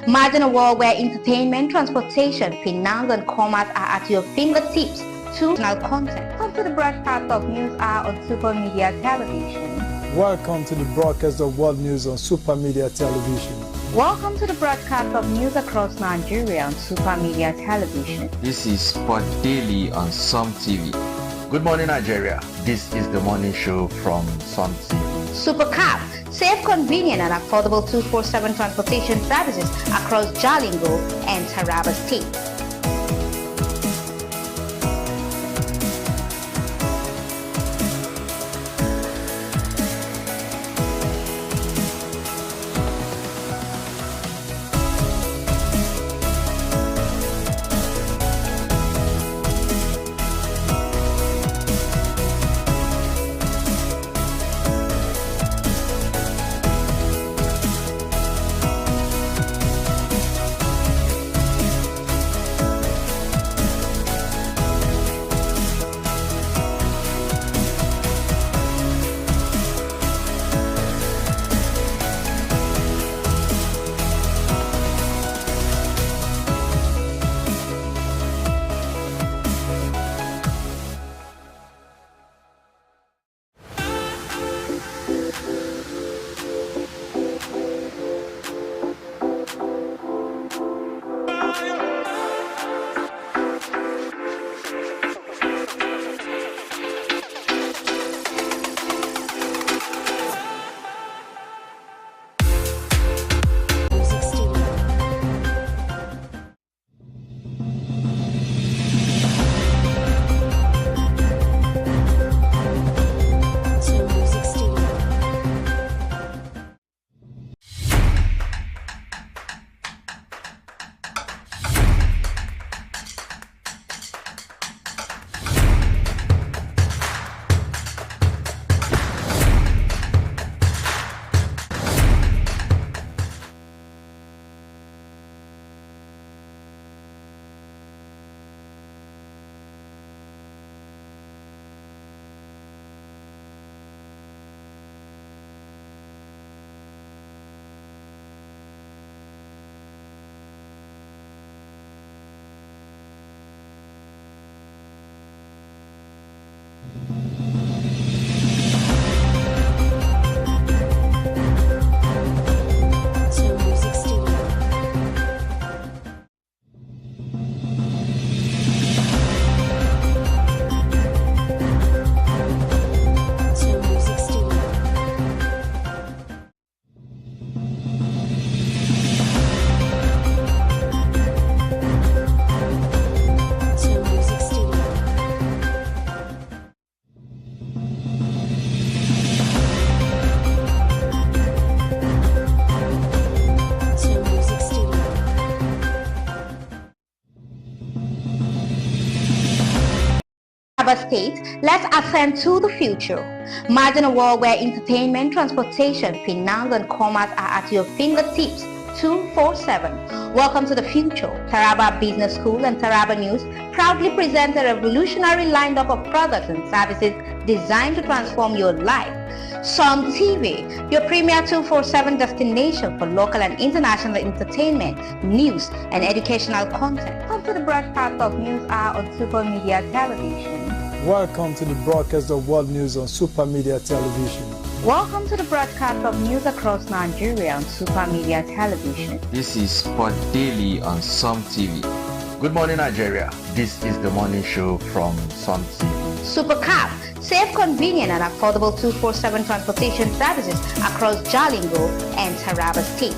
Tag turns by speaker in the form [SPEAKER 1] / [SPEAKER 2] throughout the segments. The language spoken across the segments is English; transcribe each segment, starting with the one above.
[SPEAKER 1] Imagine a world where entertainment, transportation, finance and commerce are at your fingertips. To national content. Come to the broadcast of News Hour on Super Media Television.
[SPEAKER 2] Welcome to the broadcast of World News on Super Media Television.
[SPEAKER 1] Welcome to the broadcast of news across Nigeria on Super Media Television.
[SPEAKER 3] This is Sport Daily on SUMTV. Good morning, Nigeria. This is the morning show from SUMTV.
[SPEAKER 1] Super Cab, safe, convenient and affordable 24/7 transportation services across Jalingo and Taraba State. State, let's ascend to the future. Imagine a world where entertainment, transportation, finance and commerce are at your fingertips 24/7. Welcome to the future. Taraba Business School and Taraba News proudly present a revolutionary lineup of products and services designed to transform your life. SUMTV, your premier 24/7 destination for local and international entertainment, news and educational content. Come to the broadcast of News Hour on Super Media Television.
[SPEAKER 2] Welcome to the broadcast of World News on Super Media Television.
[SPEAKER 1] Welcome to the broadcast of news across Nigeria on Super Media Television.
[SPEAKER 3] This is Sport Daily on SUMTV. Good morning, Nigeria. This is the morning show from SUMTV.
[SPEAKER 1] Super Cab, safe, convenient and affordable 24/7 transportation services across Jalingo and Taraba State.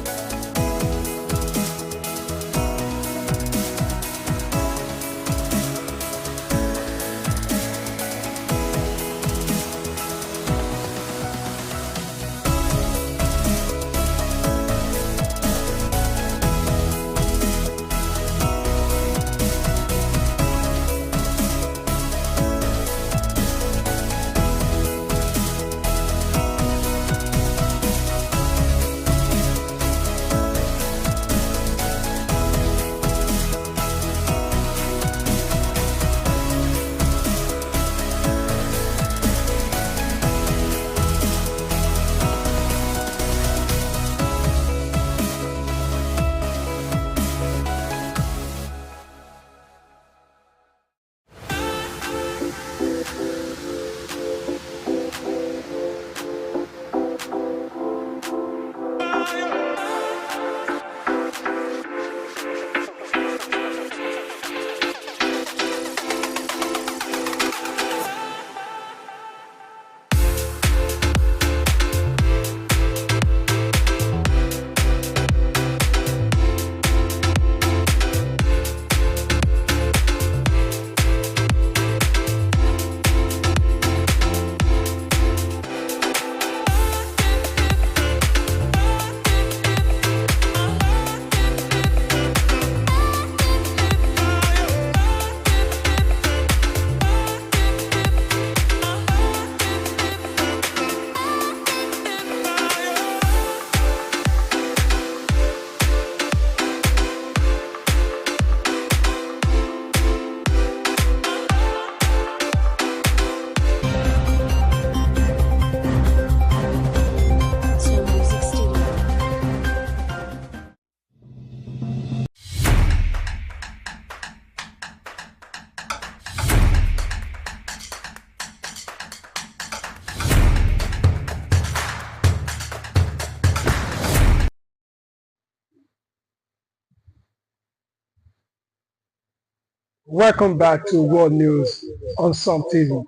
[SPEAKER 2] Welcome back to World News on SUMTV.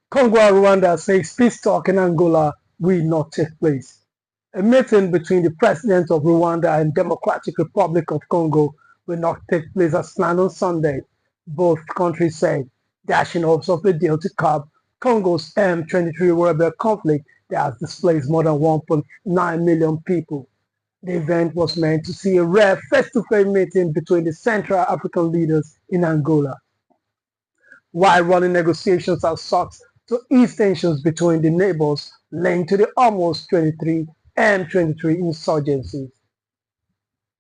[SPEAKER 2] Congo and Rwanda says peace talk in Angola will not take place. A meeting between the president of Rwanda and Democratic Republic of Congo will not take place as planned on Sunday. Both countries said, dashing hopes of a deal to curb Congo's M23 rebel conflict that has displaced more than 1.9 million people. The event was meant to see a rare face-to-face meeting between the Central African leaders in Angola. While running negotiations have sought to ease tensions between the neighbors linked to the almost 23 M23 insurgency.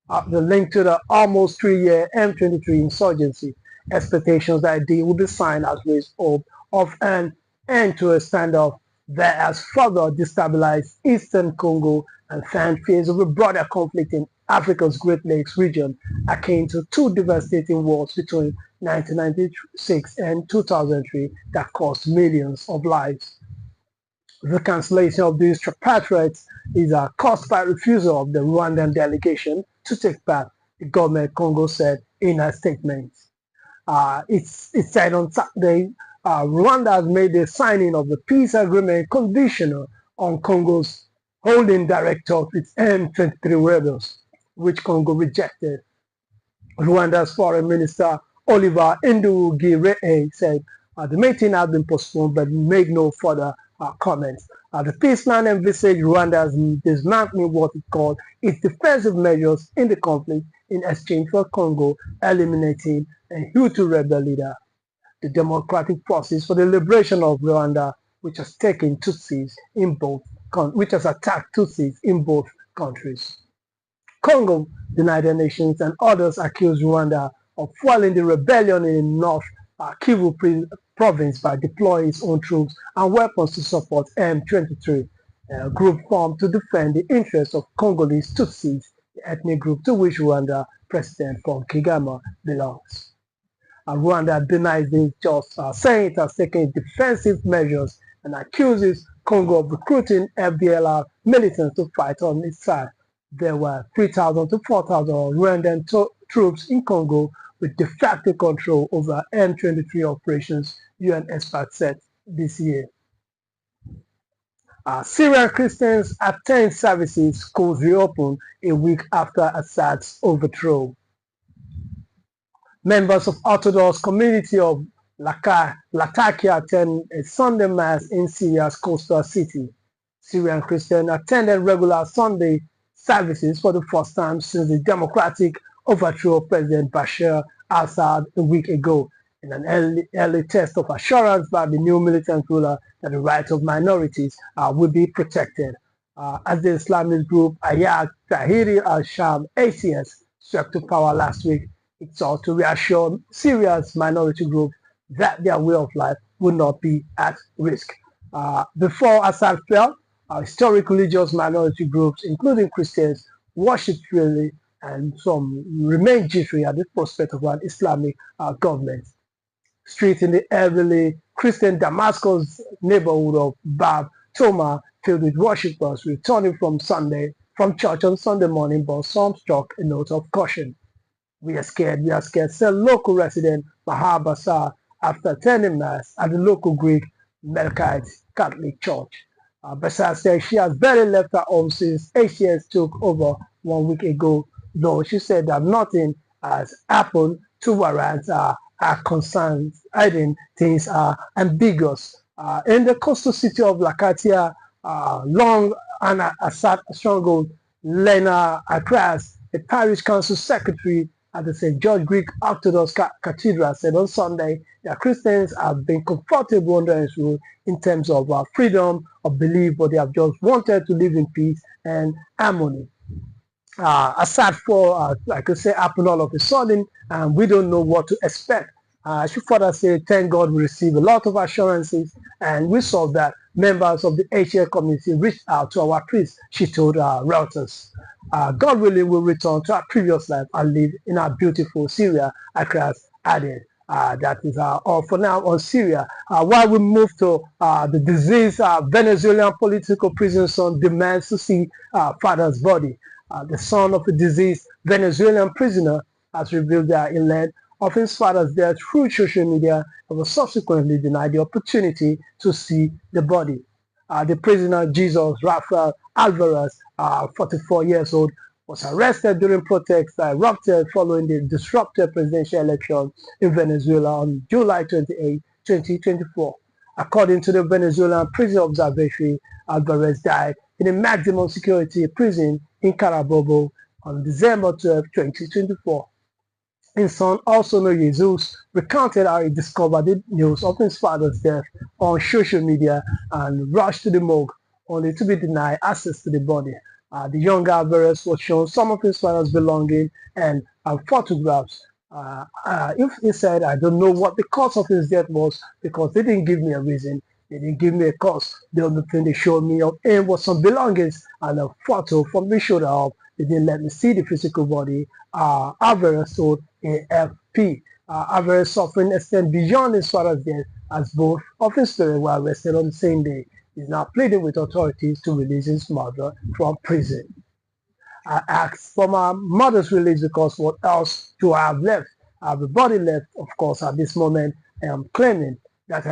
[SPEAKER 2] The link to the almost 3-year M23 insurgency, expectations that a deal will be signed has raised hope of an end to a standoff that has further destabilized eastern Congo and fanned fears of a broader conflict in Africa's Great Lakes region, akin to two devastating wars between 1996 and 2003 that cost millions of lives. The cancellation of these tripartites is caused by refusal of the Rwandan delegation to take part, the government of Congo said in a statement. It said on Saturday, Rwanda has made the signing of the peace agreement conditional on Congo's holding direct talks with M23 rebels, which Congo rejected. Rwanda's foreign minister Oliver Nduhungirehe said the meeting had been postponed but made no further comments. The peace plan envisaged Rwanda's dismantling what it called its defensive measures in the conflict in exchange for Congo eliminating a Hutu rebel leader. The Democratic Forces for the Liberation of Rwanda, which has taken Tutsis in both which has attacked Tutsis in both countries. Congo, the United Nations, and others accused Rwanda of fueling the rebellion in North Kivu province by deploying its own troops and weapons to support M23, a group formed to defend the interests of Congolese Tutsis, the ethnic group to which Rwanda President Paul Kagame belongs. Rwanda denies this, just saying it has taken defensive measures and accuses Congo of recruiting FDLR militants to fight on its side. There were 3,000 to 4,000 Rwandan troops in Congo with de facto control over M23 operations, UN experts said this year. Syrian Christians attend services, schools reopen a week after Assad's overthrow. Members of Orthodox community of Latakia attend a Sunday Mass in Syria's coastal city. Syrian Christians attended regular Sunday services for the first time since the democratic overthrow of President Bashar al-Assad a week ago, in an early test of assurance by the new militant ruler that the rights of minorities will be protected. As the Islamic group Ayat Tahrir al-Sham ACS swept to power last week, it sought to reassure Syria's minority groups that their way of life would not be at risk. Before Assad fell, historic religious minority groups, including Christians, worshipped freely and some remained jittery at the prospect of an Islamic government. Streets in the heavily Christian Damascus neighborhood of Bab Toma filled with worshippers returning from church on Sunday morning, but some struck a note of caution. We are scared, said local resident Mahar Basar after attending Mass at the local Greek Melkite Catholic Church. Basar said she has barely left her home since ACS took over 1 week ago, though she said that nothing has happened to warrant her concerns, adding things are ambiguous. In the coastal city of Latakia, long and Assad stronghold, Lena Akras, a parish council secretary at the St. George Greek Orthodox Cathedral, said on Sunday that Christians have been comfortable under his rule in terms of freedom of belief, but they have just wanted to live in peace and harmony. Assad fall, like I say, happened all of a sudden, and we don't know what to expect. I should further say, thank God we received a lot of assurances, and we saw that members of the HL community reached out to our priest, she told Reuters. God willing, we'll return to our previous life and live in our beautiful Syria, Akras added. That is all for now on Syria. While we move to the disease, Venezuelan political prisoner son demands to see father's body. The son of a deceased Venezuelan prisoner has revealed that he led of his father's death through social media and was subsequently denied the opportunity to see the body. The prisoner, Jesus Rafael Alvarez, 44 years old, was arrested during protests that erupted following the disrupted presidential election in Venezuela on July 28, 2024. According to the Venezuelan Prison Observatory, Alvarez died in a maximum security prison in Carabobo on December 12, 2024. His son, also known Jesus, recounted how he discovered the news of his father's death on social media and rushed to the morgue, only to be denied access to the body. The younger Alvarez was shown some of his father's belongings and photographs. If he said, I don't know what the cause of his death was because they didn't give me a reason. They didn't give me a cause. The only thing they showed me of him was some belongings and a photo from the shoulder up. They didn't let me see the physical body. Alvarez told AFP. Alvarez's suffering extended beyond his father's death as both of his parents were arrested on the same day. He's now pleading with authorities to release his mother from prison. I asked for my mother's release because what else do I have left? I have a body left, of course, at this moment. I am claiming, but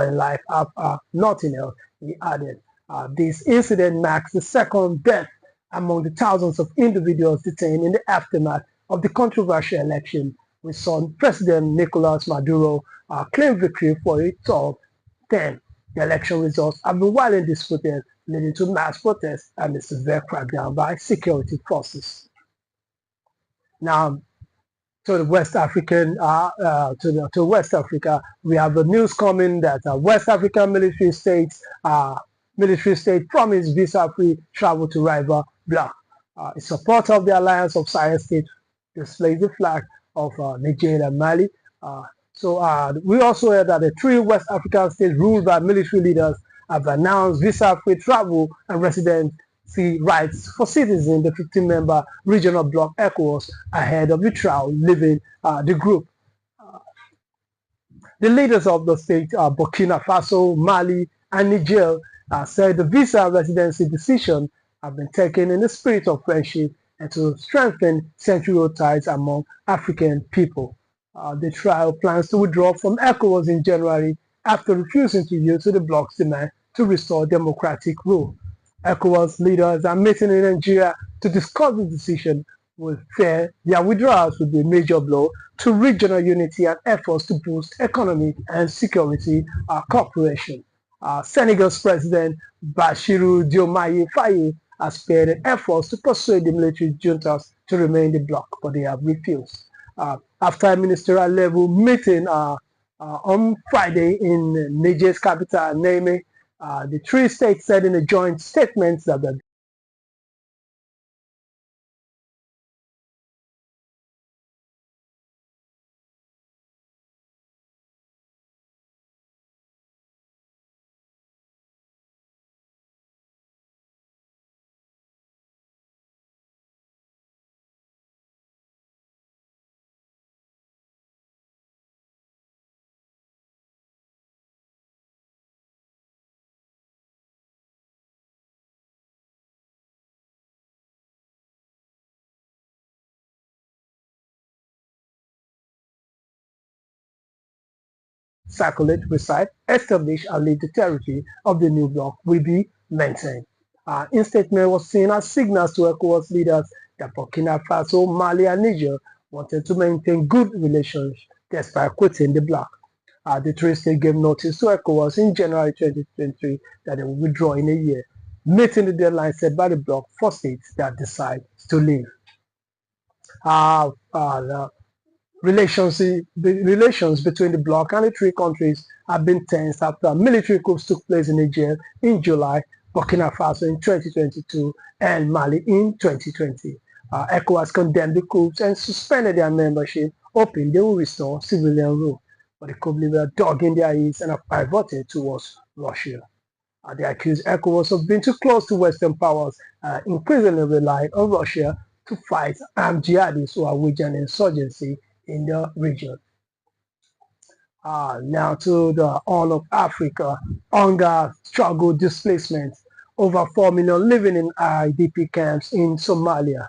[SPEAKER 2] in life I have nothing else, he added. This incident marks the second death among the thousands of individuals detained in the aftermath of the controversial election, which saw President Nicolas Maduro claim victory for a third term. The election results have been widely disputed, leading to mass protests and a severe crackdown by security forces. Now, to the West African, to West Africa, we have the news coming that West African military state promised visa-free travel to rival bloc. In support of the alliance of Sahel states displays the flag of Niger and Mali. We also heard that the three West African states ruled by military leaders have announced visa-free travel and residency rights for citizens in the 15-member regional bloc ECOWAS ahead of the trial leaving the group. The leaders of the state, Burkina Faso, Mali, and Niger, said the visa residency decision have been taken in the spirit of friendship and to strengthen century ties among African people. The trial plans to withdraw from ECOWAS in January after refusing to yield to the bloc's demand to restore democratic rule. ECOWAS leaders are meeting in Nigeria to discuss the decision with fear their withdrawals would be a major blow to regional unity and efforts to boost economic and security cooperation. Senegal's President Bassirou Diomaye Faye has spared efforts to persuade the military juntas to remain in the bloc, but they have refused. After a ministerial level meeting on Friday in Niger's capital, Niamey, the three states said in a joint statement that the circulate, recite, establish, and lead the territory of the new bloc will be maintained. In statement was seen as signals to ECOWAS leaders that Burkina Faso, Mali, and Niger wanted to maintain good relations despite quitting the bloc. The three states gave notice to ECOWAS in January 2023 that they will withdraw in a year, meeting the deadline set by the bloc for states that decide to leave. Relations between the bloc and the three countries have been tense after military coups took place in Niger in July, Burkina Faso in 2022, and Mali in 2020. ECOWAS condemned the coups and suspended their membership, hoping they will restore civilian rule. But the coup leaders dug in their heels and have pivoted towards Russia. They accused ECOWAS of being too close to Western powers, increasingly relying on Russia to fight armed jihadists who are waging insurgency in the region. Now to the Horn of Africa, hunger, struggle, displacement. Over 4 million living in IDP camps in Somalia.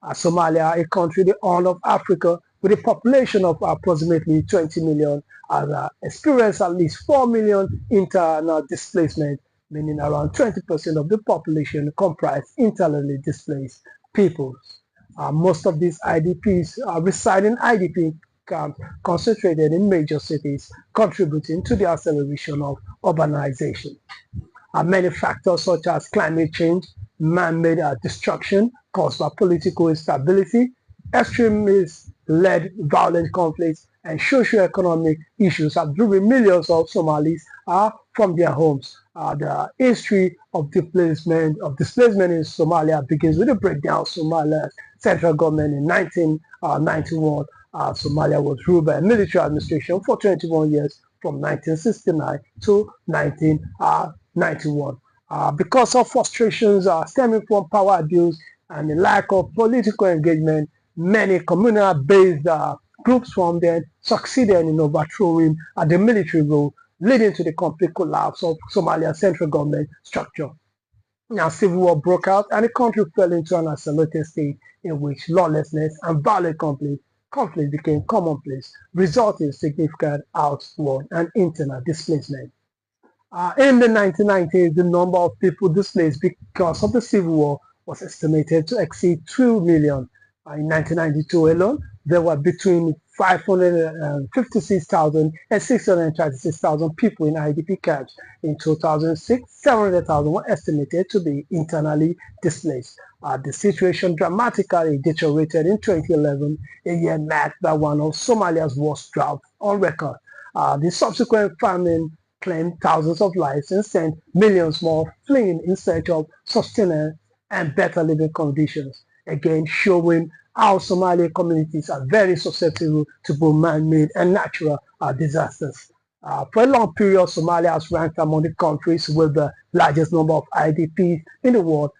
[SPEAKER 2] Somalia, a country, the Horn of Africa, with a population of approximately 20 million, has experienced at least 4 million internal displacement, meaning around 20% of the population comprise internally displaced peoples. Most of these IDPs reside in IDP camps concentrated in major cities, contributing to the acceleration of urbanization. Many factors such as climate change, man-made destruction caused by political instability, extremist-led violent conflicts, and socio-economic issues have driven millions of Somalis from their homes. The history of displacement in Somalia begins with the breakdown of Somalia's central government in 1991. Somalia was ruled by a military administration for 21 years from 1969 to 1991. Because of frustrations stemming from power abuse and the lack of political engagement, many communal-based groups from then succeeded in overthrowing the military rule, leading to the complete collapse of Somalia's central government structure. Now, civil war broke out and the country fell into an isolated state in which lawlessness and violent conflict became commonplace, resulting in significant outward and internal displacement. In the 1990s, the number of people displaced because of the civil war was estimated to exceed 2 million. In 1992 alone, there were between 556,000 and 636,000 people in IDP camps. In 2006, 700,000 were estimated to be internally displaced. The situation dramatically deteriorated in 2011, a year marked by one of Somalia's worst droughts on record. The subsequent famine claimed thousands of lives and sent millions more fleeing in search of sustenance and better living conditions, again showing how Somali communities are very susceptible to both man-made and natural disasters. For a long period, Somalia has ranked among the countries with the largest number of IDPs in the world.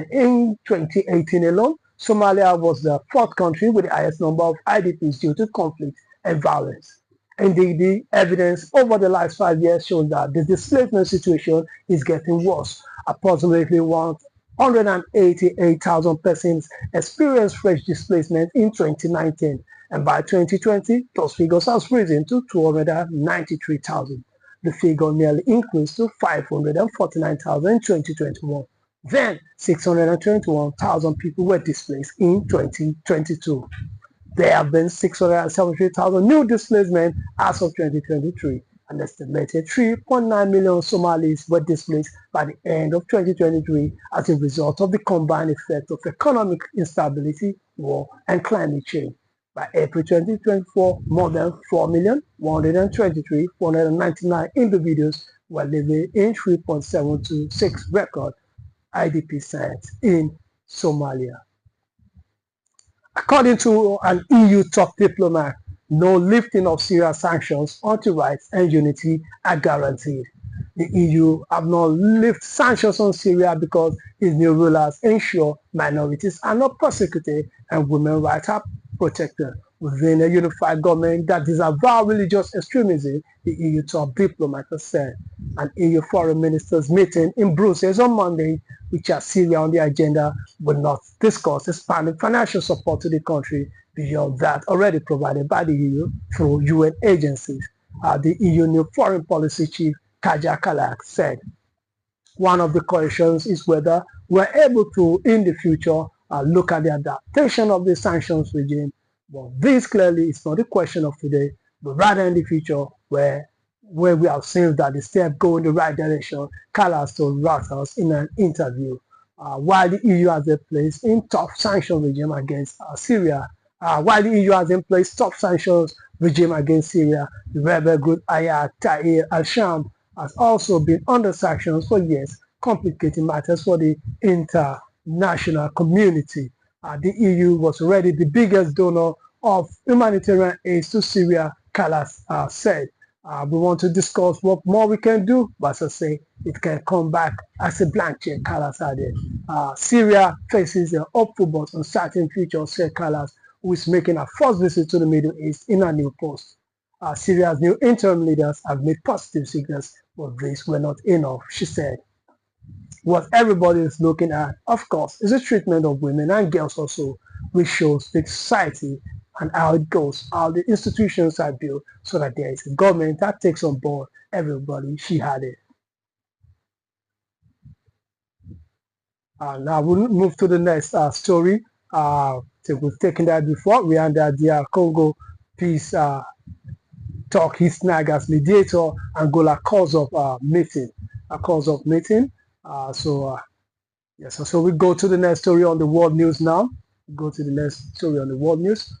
[SPEAKER 2] In 2018 alone, Somalia was the fourth country with the highest number of IDPs due to conflict and violence. Indeed, the evidence over the last 5 years shows that the displacement situation is getting worse. Approximately 188,000 persons experienced fresh displacement in 2019, and by 2020, those figures have risen to 293,000. The figure nearly increased to 549,000 in 2021. Then, 621,000 people were displaced in 2022. There have been 673,000 new displacements as of 2023. An estimated 3.9 million Somalis were displaced by the end of 2023 as a result of the combined effect of economic instability, war, and climate change. By April 2024, more than 4,123,499 individuals were living in 3.726 record IDP sites in Somalia. According to an EU top diplomat, no lifting of Syria sanctions until rights and unity are guaranteed. The EU have not lifted sanctions on Syria because its new rulers ensure minorities are not persecuted and women's rights are protected. Within a unified government that disavows religious extremism, the EU top diplomat has said. An EU foreign ministers meeting in Brussels on Monday, which has Syria on the agenda, will not discuss expanding financial support to the country beyond that already provided by the EU through UN agencies. The EU new foreign policy chief, Kaja Kalak, said. One of the questions is whether we're able to, in the future, look at the adaptation of the sanctions regime. Well, this clearly is not a question of today, but rather in the future, where we have seen that the step go in the right direction, Kallas told Reuters in an interview. While the EU has in place in tough sanction regime against Syria, the rebel group Ayat Tahrir al-Sham has also been under sanctions for years, complicating matters for the international community. The EU was already the biggest donor of humanitarian aid to Syria, Kallas said. We want to discuss what more we can do, but as I say, it can come back as a blank check, Kallas added. Syria faces a hopeful but uncertain future, said Kallas, who is making a first visit to the Middle East in a new post. Syria's new interim leaders have made positive signals, but these were not enough, she said. What everybody is looking at, of course, is the treatment of women and girls also, which shows the society and how it goes, how the institutions are built so that there is a government that takes on board everybody she had it. Now we'll move to the next story. So we've taken that before. We under the Congo peace talk. He snagged as mediator. Angola cause of meeting. A cause of meeting. Yes. So we go to the next story on the world news now. Go to the next story on the world news.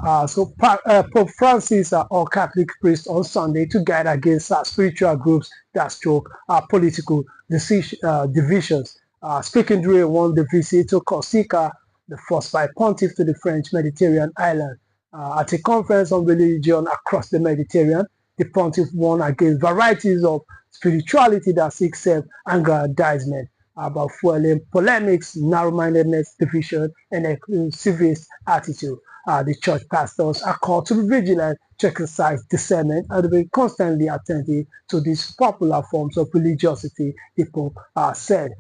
[SPEAKER 2] Pope Francis, all Catholic priest on Sunday to guide against spiritual groups that stroke political divisions. Speaking during one the visit to Corsica, the first by pontiff to the French Mediterranean island. At a conference on religion across the Mediterranean, the pontiff warned against varieties of spirituality that seek self-aggrandizement, about fueling polemics, narrow-mindedness, division, and exclusivist attitude. The church pastors are called to be vigilant, to exercise discernment, and to be constantly attentive to these popular forms of religiosity, the Pope said.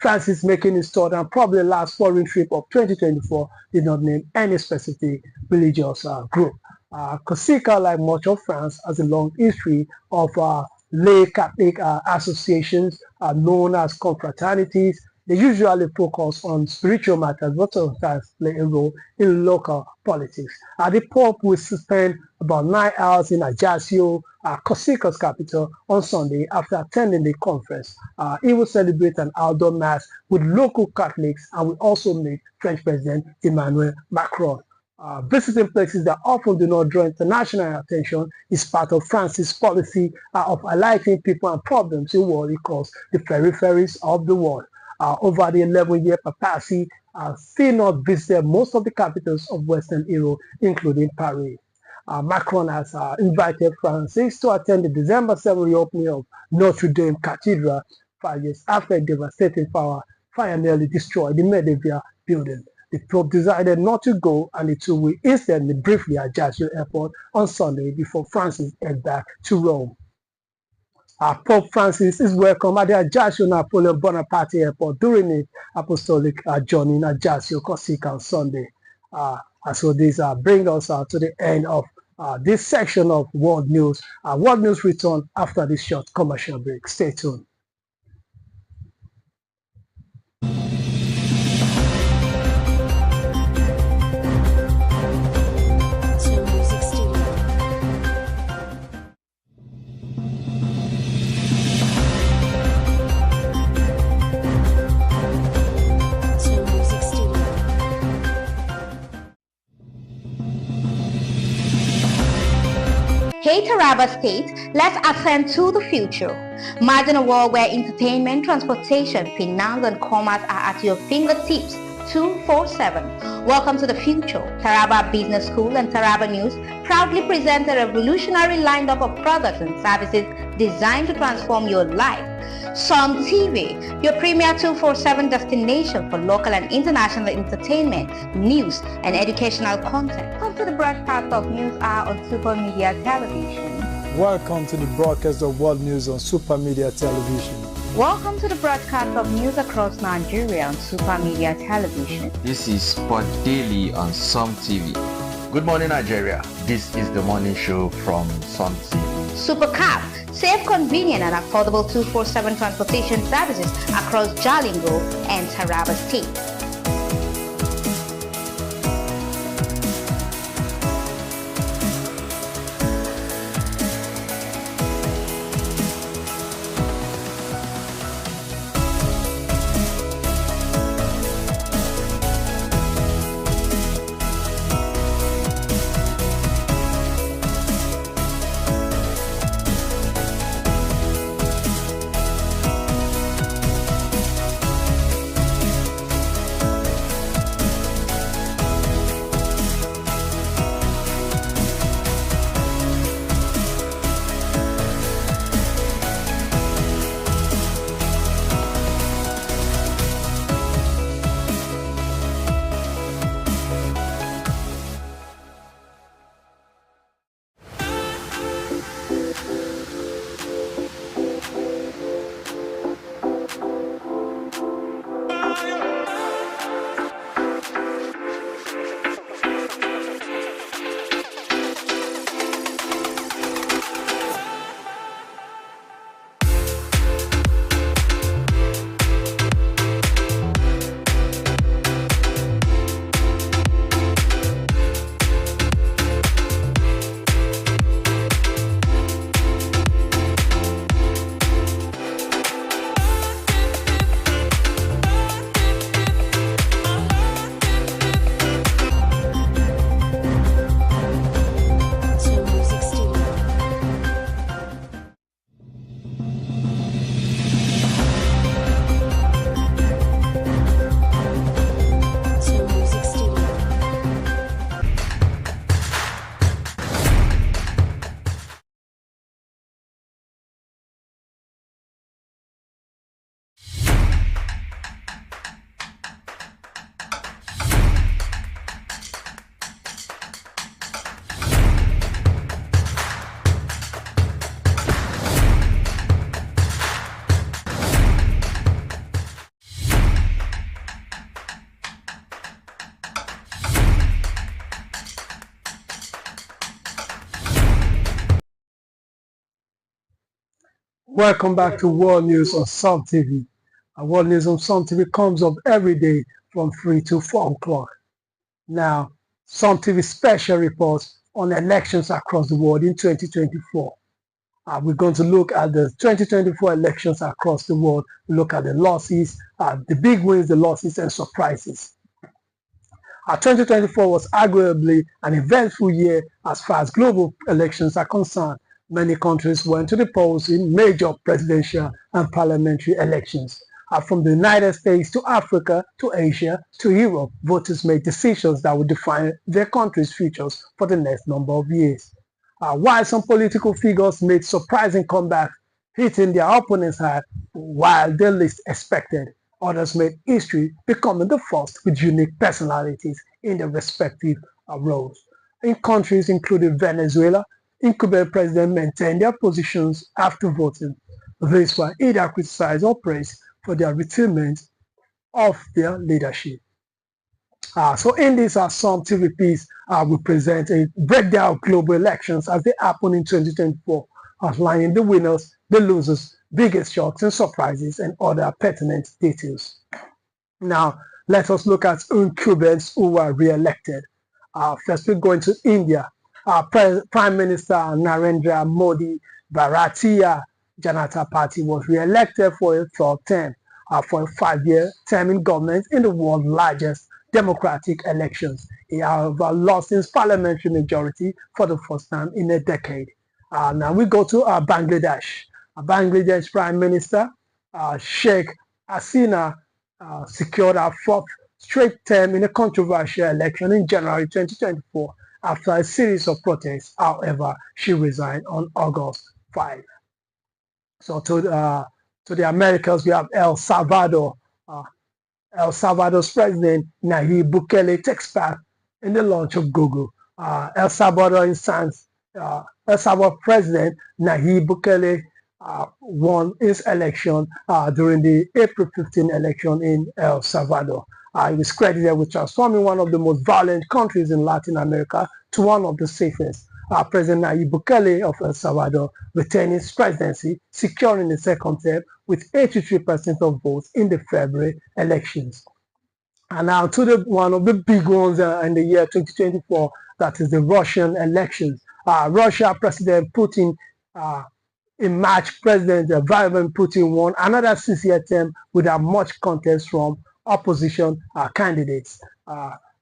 [SPEAKER 2] Francis, making his third and probably last foreign trip of 2024, did not name any specific religious group. Corsica, like much of France, has a long history of lay Catholic associations known as confraternities. They usually focus on spiritual matters, but sometimes play a role in local politics. The Pope will spend about 9 hours in Ajaccio, Corsica's capital, on Sunday after attending the conference. He will celebrate an outdoor mass with local Catholics and will also meet French President Emmanuel Macron. Visiting places that often do not draw international attention is part of France's policy of highlighting people and problems in what he calls the peripheries of the world. Over the 11-year papacy, still not visited most of the capitals of Western Europe, including Paris. Macron has invited Francis to attend the December 7th reopening of Notre Dame Cathedral 5 years after a devastating fire nearly destroyed the medieval building. The Pope decided not to go, and the two will instead meet briefly at Ajaccio Airport on Sunday before Francis head back to Rome. Pope Francis is welcome at the Ajaccio Napoleon Bonaparte Airport during his apostolic journey in Ajaccio, Corsica on Sunday. So this brings us to the end of this section of World News. World News return after this short commercial break. Stay tuned.
[SPEAKER 1] Hey Taraba State, let's ascend to the future. Imagine a world where entertainment, transportation, finance and commerce are at your fingertips 24/7. Welcome to the future. Taraba Business School and Taraba News proudly present a revolutionary lineup of products and services designed to transform your life. SUMTV, your premier 247 destination for local and international entertainment, news, and educational content. Come to the broadcast of News Hour on Super Media Television.
[SPEAKER 4] Welcome to the broadcast of World News on Super Media Television.
[SPEAKER 1] Welcome to the broadcast of news across Nigeria on Super Media Television.
[SPEAKER 3] This is Sport Daily on SUMTV. Good morning, Nigeria. This is the morning show from SUMTV.
[SPEAKER 1] Supercab, safe, convenient and affordable 247 transportation services across Jalingo and Taraba State.
[SPEAKER 2] Welcome back to World News on SUMTV. World News on SUMTV comes up every day from 3 to 4 o'clock. Now, SUMTV special reports on elections across the world in 2024. We're going to look at the 2024 elections across the world, look at the losses, the big wins, the losses, and surprises. 2024 was arguably an eventful year as far as global elections are concerned. Many countries went to the polls in major presidential and parliamentary elections. From the United States to Africa to Asia to Europe, voters made decisions that would define their country's futures for the next number of years. While some political figures made surprising comebacks, hitting their opponents hard while they least expected, others made history, becoming the first with unique personalities in their respective roles. In countries including Venezuela, incumbent presidents maintained their positions after voting. These were either criticized or praised for their retirement of their leadership. So in this SUMTV piece, we present a breakdown of global elections as they happen in 2024, outlining the winners, the losers, biggest shocks and surprises, and other pertinent details. Now, let us look at incumbents who were re-elected. First, we're going to India. Prime Minister Narendra Modi Bharatiya Janata Party was re-elected for a third term, for a 5-year term in government in the world's largest democratic elections. He however lost his parliamentary majority for the first time in a decade. Now we go to Bangladesh. Bangladesh Prime Minister Sheikh Hasina secured her fourth straight term in a controversial election in January 2024 after a series of protests. However, she resigned on August 5. So to the Americas, we have El Salvador. El Salvador's president Nayib Bukele takes part in the launch of Google. El Salvador president Nayib Bukele won his election during the April 15 election in El Salvador. He was credited with transforming one of the most violent countries in Latin America to one of the safest. President Nayib Bukele of El Salvador retained his presidency, securing the second term with 83% of votes in the February elections. And now to one of the big ones in the year 2024, that is the Russian elections. Russia President Putin, in March, President Vladimir Putin won another 6-year term without much contest from opposition candidates.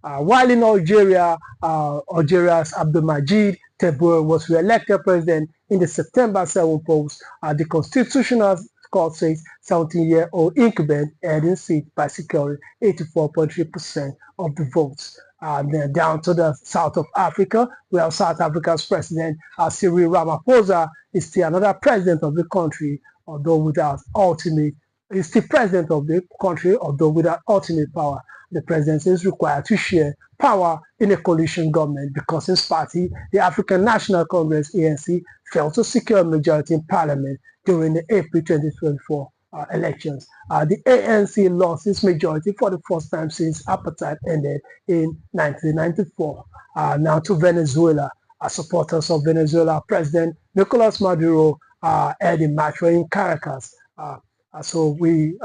[SPEAKER 2] While in Algeria, Algeria's Abdelmajid Tebboune was re-elected president in the September 7 polls. The Constitutional Court says 17-year-old incumbent held his seat by securing 84.3% of the votes. Then down to the south of Africa, where South Africa's president Cyril Ramaphosa is still another president of the country, although without ultimate. He's still president of the country, although without ultimate power. The presidency is required to share power in a coalition government because his party, the African National Congress (ANC), failed to secure a majority in parliament during the April 2024 elections. The ANC lost its majority for the first time since apartheid ended in 1994. Now to Venezuela. Supporters of Venezuela President Nicolas Maduro held a march in Caracas. So he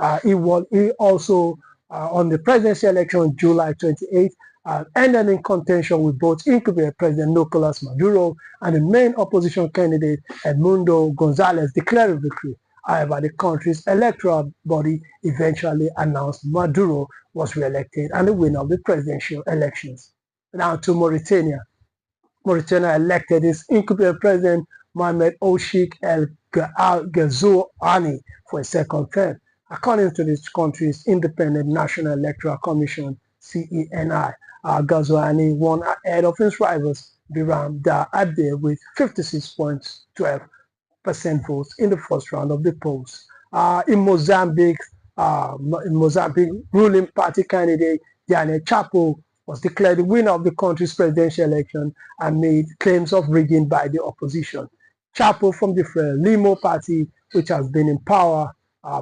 [SPEAKER 2] also on the presidential election on July 28, ended in contention with both incumbent President Nicolas Maduro and the main opposition candidate Edmundo Gonzalez declared victory. However, the country's electoral body eventually announced Maduro was re-elected and the winner of the presidential elections. Now to Mauritania. Mauritania elected its incumbent president Mohamed Ould El Ghazouani for a second term. According to this country's Independent National Electoral Commission, CENI, Ghazouani won ahead of his rivals Biram Da Abdel with 56.12% votes in the first round of the polls. In Mozambique, ruling party candidate Daniel Chapo was declared the winner of the country's presidential election and made claims of rigging by the opposition. Chapo from the Frelimo party, which has been in power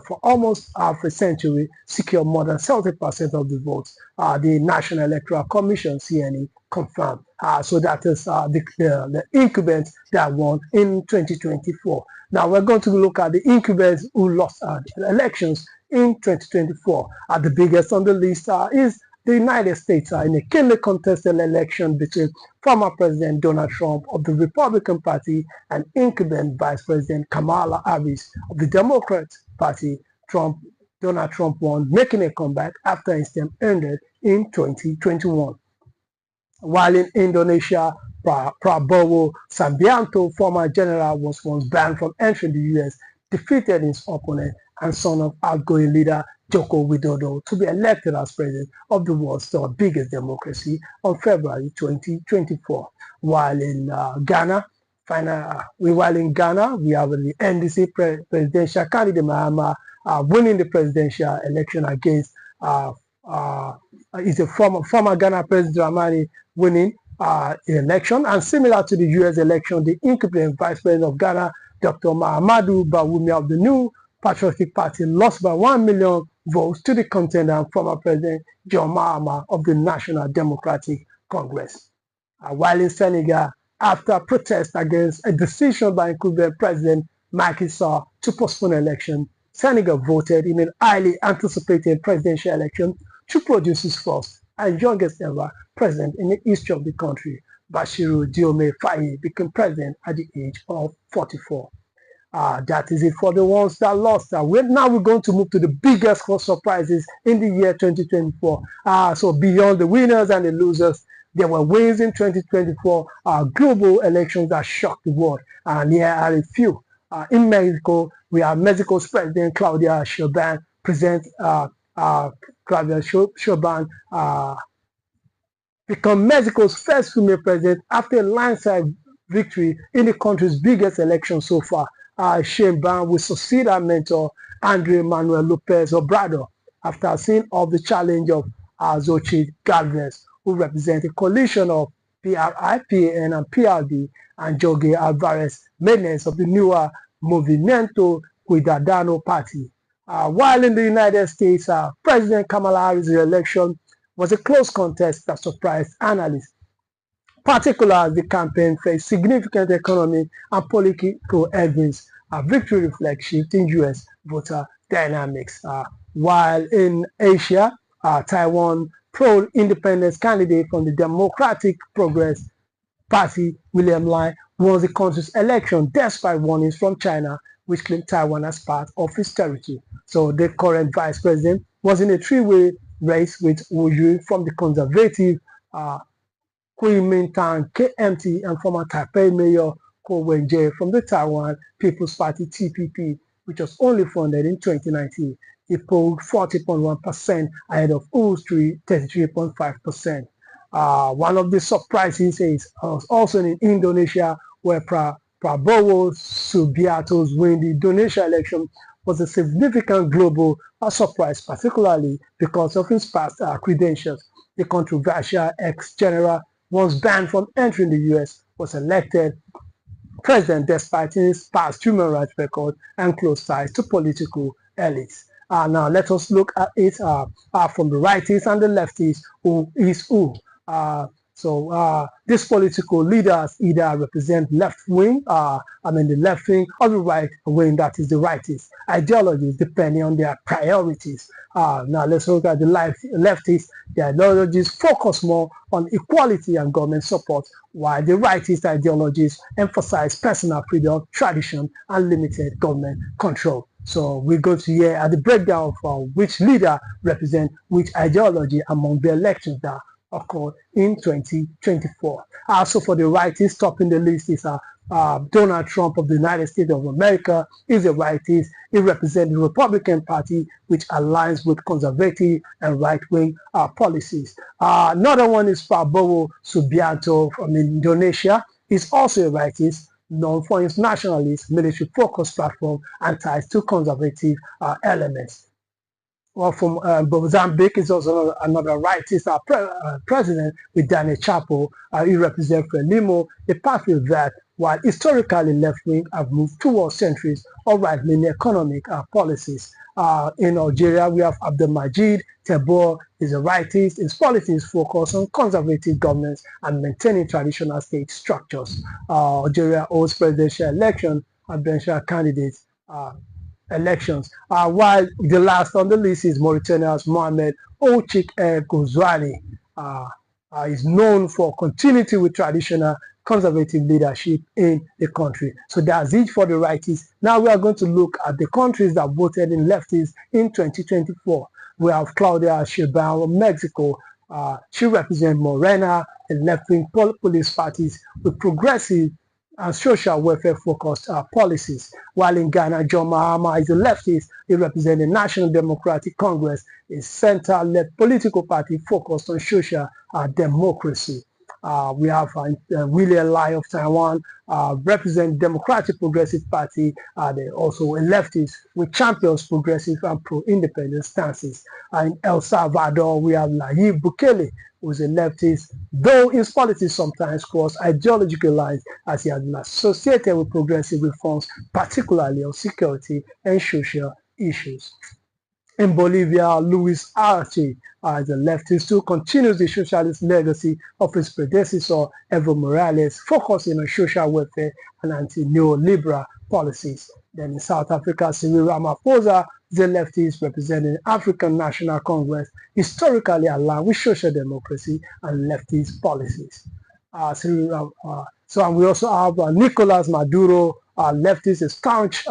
[SPEAKER 2] for almost half a century, secured more than 70% of the votes. The National Electoral Commission, CNE, confirmed. So that is the incumbent that won in 2024. Now we're going to look at the incumbents who lost elections in 2024. The biggest on the list is the United States in a keenly contested election between former President Donald Trump of the Republican Party and incumbent Vice President Kamala Harris of the Democrat Party. Donald Trump won, making a comeback after his term ended in 2021. While in Indonesia, Prabowo Subianto, former general, was once banned from entering the U.S., defeated his opponent and son of outgoing leader Joko Widodo to be elected as president of the world's third biggest democracy on February 2024. While in Ghana, we have the NDC presidential candidate Mahama winning the presidential election against is a former Ghana President Dramani winning the election. And similar to the US election, the incumbent Vice President of Ghana, Dr. Mahamadou Bawumia of the New Patriotic Party, lost by 1 million votes to the contender and former President John Mahama of the National Democratic Congress. While in Senegal, after protests against a decision by incumbent President Macky Sall to postpone election, Senegal voted in an highly anticipated presidential election to produce its first and youngest ever president in the history of the country. Bassirou Diomaye Faye became president at the age of 44. That is it for the ones that lost. Now we're going to move to the biggest surprises in the year 2024. So beyond the winners and the losers, there were wins in 2024 global elections that shocked the world. And here are a few. In Mexico, we have Mexico's President Claudia Sheinbaum become Mexico's first female president after a landslide victory in the country's biggest election so far. Sheinbaum will succeed her mentor Andrés Manuel López Obrador after seeing off the challenge of Xochitl Gálvez, who represents a coalition of PRI, PAN, and PRD, and Jorge Alvarez Menes of the newer Movimiento Ciudadano Party. While in the United States, President Kamala Harris' election was a close contest that surprised analysts. Particularly, the campaign faced significant economic and political headwinds. Victory reflects shifting U.S. voter dynamics. While in Asia, Taiwan pro-independence candidate from the Democratic Progress Party, William Lai, won the country's election despite warnings from China, which claimed Taiwan as part of its territory. So the current vice president was in a three-way race with Wu Yu from the conservative Kuomintang KMT and former Taipei Mayor Ko Wen-je from the Taiwan People's Party TPP, which was only founded in 2019. It polled 40.1% ahead of Wu's 33.5%. One of the surprises is also in Indonesia, where Prabowo Subianto's win in the Indonesia election was a significant global surprise, particularly because of his past credentials. The controversial ex-general, once banned from entering the U.S., was elected president despite his past human rights record and close ties to political elites. Now let us look at it from the rightists and the leftists, who is who. These political leaders either represent left wing, the left wing, or the right wing, that is the rightists, ideologies depending on their priorities. Now let's look at the leftists. Their ideologies focus more on equality and government support, while the rightist ideologies emphasize personal freedom, tradition, and limited government control. So we're going to hear at the breakdown of which leader represents which ideology among the elections that occurred in 2024. Also for the rightists, topping the list is Donald Trump of the United States of America. Is a rightist. He represents the Republican Party, which aligns with conservative and right-wing policies. Another one is Prabowo Subianto from Indonesia. He's also a rightist, known for his nationalist, military-focused platform and ties to conservative elements. Well, from Mozambique is also another rightist president with Daniel Chapo. He represents Frelimo, a party that, while historically left-wing, have moved towards centuries of right-wing economic policies. In Algeria, we have Abdelmajid Tebboune, is a rightist. His politics focus on conservative governance and maintaining traditional state structures. Algeria holds presidential election presidential candidates elections. While the last on the list is Mauritania's Mohamed Ochik El Ghazouani. Is known for continuity with traditional conservative leadership in the country. So that's it for the righties. Now we are going to look at the countries that voted in lefties in 2024. We have Claudia Sheinbaum of Mexico. She represents Morena, a left-wing police parties with progressive and social welfare-focused policies. While in Ghana, John Mahama is a leftist. He represents the National Democratic Congress, a center-led political party focused on social democracy. We have William Lai of Taiwan, represent Democratic Progressive Party. They're also a leftist with champions progressive and pro-independent stances. In El Salvador, we have Nayib Bukele, who is a leftist, though his politics sometimes cross ideological lines as he has been associated with progressive reforms, particularly on security and social issues. In Bolivia, Luis Arce, as a leftist who continues the socialist legacy of his predecessor, Evo Morales, focusing on social welfare and anti-neoliberal policies. Then in South Africa, Cyril Ramaphosa is a leftist representing the African National Congress, historically aligned with social democracy and leftist policies. And we also have Nicolas Maduro, leftist, a staunch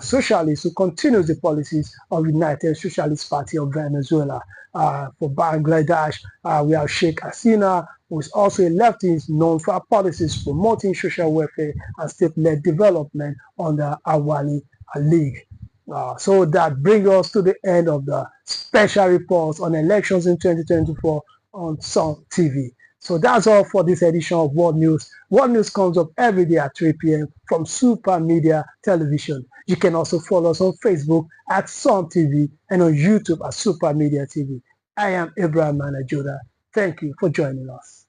[SPEAKER 2] socialist who continues the policies of United Socialist Party of Venezuela. For Bangladesh, we have Sheikh Hasina, who is also a leftist known for her policies promoting social welfare and state-led development under Awali League. So that brings us to the end of the special reports on elections in 2024 on SUMTV. So that's all for this edition of World News. World News comes up every day at 3 p.m. from Super Media Television. You can also follow us on Facebook at SUMTV and on YouTube at Super Media TV. I am Abraham Manajoda. Thank you for joining us.